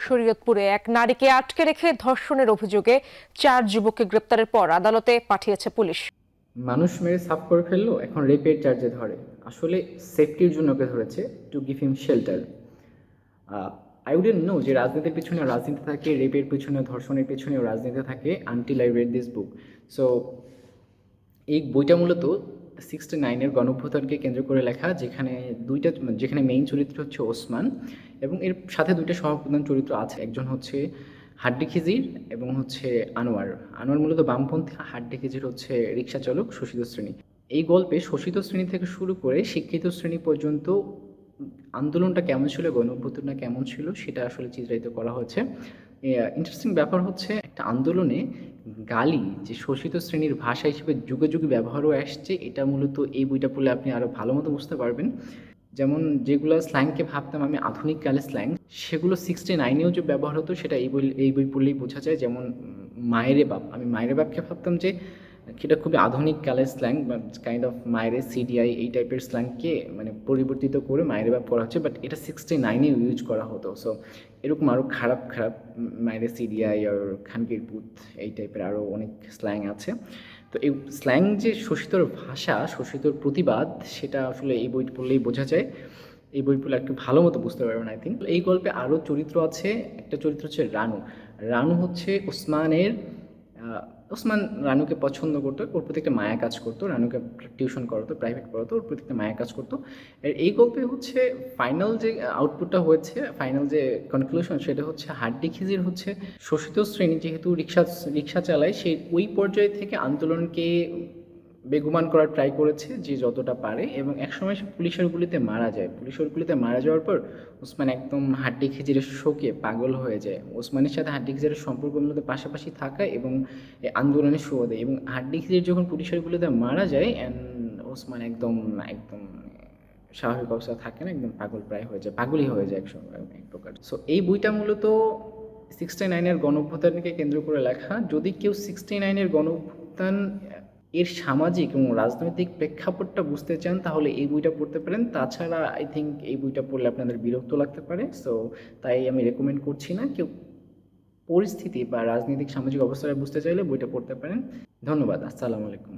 শরীয়তপুরে এক নারীকে আটকে রেখে ধর্ষণের অভিযোগে 4 যুবককে গ্রেপ্তারের পর আদালতে পাঠিয়েছে পুলিশ। মানুষ মেরে সাফ করে ফেললো, এখন রেপের চার্জে ধরে। আসলে সেফটির জন্য ওকে ধরেছে, to give him shelter. I wouldn't know যে রাজনীতির পিছনে রাজনীতি থাকে, রেপের পিছনে ধর্ষণের পিছনেও রাজনীতি থাকে, until I red this book. So এই বইটা মূলত 69-এর গণঅভ্যুত্থানকে কেন্দ্র করে লেখা, যেখানে মেইন চরিত্র হচ্ছে ওসমান, এবং এর সাথে দুইটা সহপ্রধান চরিত্র আছে। একজন হচ্ছে হাড্ডি খিজির এবং হচ্ছে আনোয়ার। আনোয়ার মূলত বামপন্থী, হাড্ডি খিজির হচ্ছে রিক্সা চালক, শোষিত শ্রেণী। এই গল্পে শোষিত শ্রেণী থেকে শুরু করে শিক্ষিত শ্রেণী পর্যন্ত আন্দোলনটা কেমন ছিল, গণঅভ্যুত্থানটা কেমন ছিল, সেটা আসলে চিত্রায়িত করা হয়েছে। ইন্টারেস্টিং ব্যাপার হচ্ছে, একটা আন্দোলনে গালি যে শোষিত শ্রেণীর ভাষা হিসেবে যুগে যুগে ব্যবহারও আসছে, এটা মূলত এই বইটা পড়লে আপনি আরও ভালো মতো বুঝতে পারবেন। যেমন যেগুলো স্ল্যাংকে ভাবতাম আমি আধুনিক কালে স্ল্যাং, সেগুলো 69-এও যে ব্যবহার হতো সেটা এই বই পড়লেই বোঝা যায়। যেমন মায়েরে বাপ, আমি মায়েরে বাপকে ভাবতাম যে সেটা খুবই আধুনিক কালের স্ল্যাং, বা কাইন্ড অফ মায়েরে সিডিআই এই টাইপের স্ল্যাংকে মানে পরিবর্তিত করে মায়েরে বাপ করা হচ্ছে, বাট এটা 69-এ ইউজ করা হতো। সো এরকম আরও খারাপ খারাপ মায়েরে সিডিআই আর খানকির পুত এই টাইপের আরও অনেক স্ল্যাং আছে। তো এই স্ল্যাং যে শোষিতর ভাষা, শোষিতর প্রতিবাদ, সেটা আসলে এই বই পড়লেই বোঝা যায়। এই বই পড়লে একটু ভালো মতো বুঝতে পারবেন আই থিঙ্ক। এই গল্পে আরও চরিত্র আছে। একটা চরিত্র হচ্ছে রানু। রানু হচ্ছে ওসমান রানুকে পছন্দ করতো, ওর প্রতি একটা মায়া কাজ করতো, রানুকে টিউশন করাতো, প্রাইভেট পড়াতো, ওর প্রতি একটা মায়া কাজ করতো। আর এই গল্পে হচ্ছে ফাইনাল যে আউটপুটটা হয়েছে, ফাইনাল যে কনক্লুশন, সেটা হচ্ছে হাড্ডি খিজির হচ্ছে শোষিত শ্রেণী, যেহেতু রিক্সা চালায়, সেই ওই পর্যায় থেকে আন্দোলনকে বেগুমান করার ট্রাই করেছে যে যতটা পারে, এবং একসময় সে পুলিশের গুলিতে মারা যায়। পুলিশের গুলিতে মারা যাওয়ার পর ওসমান একদম হাড্ডি খিজিরের শোকে পাগল হয়ে যায়। ওসমানের সাথে হাড্ডি খিজিরের সম্পর্ক মূলত পাশাপাশি থাকা এবং এই আন্দোলনে শো দেয়, এবং হাড্ডি খিজির যখন পুলিশের গুলিতে মারা যায়, অ্যান্ড ওসমান একদম একদম স্বাভাবিক অবস্থা থাকে না, একদম পাগল প্রায় হয়ে যায়, পাগলই হয়ে যায় এক প্রকার। সো এই বইটা মূলত 69-এর গণঅভ্যুত্থানকে কেন্দ্র করে লেখা। যদি কেউ 69-এর গণঅভ্যুত্থান এর সামাজিক এবং রাজনৈতিক প্রেক্ষাপটটা বুঝতে চান, তাহলে এই বইটা পড়তে পারেন। তাছাড়া আই থিঙ্ক এই বইটা পড়লে আপনাদের বিরক্ত লাগতে পারে। সো তাই আমি রেকমেন্ড করছি না। কেউ পরিস্থিতি বা রাজনৈতিক সামাজিক অবস্থাটা বুঝতে চাইলে বইটা পড়তে পারেন। ধন্যবাদ। আসসালামু আলাইকুম।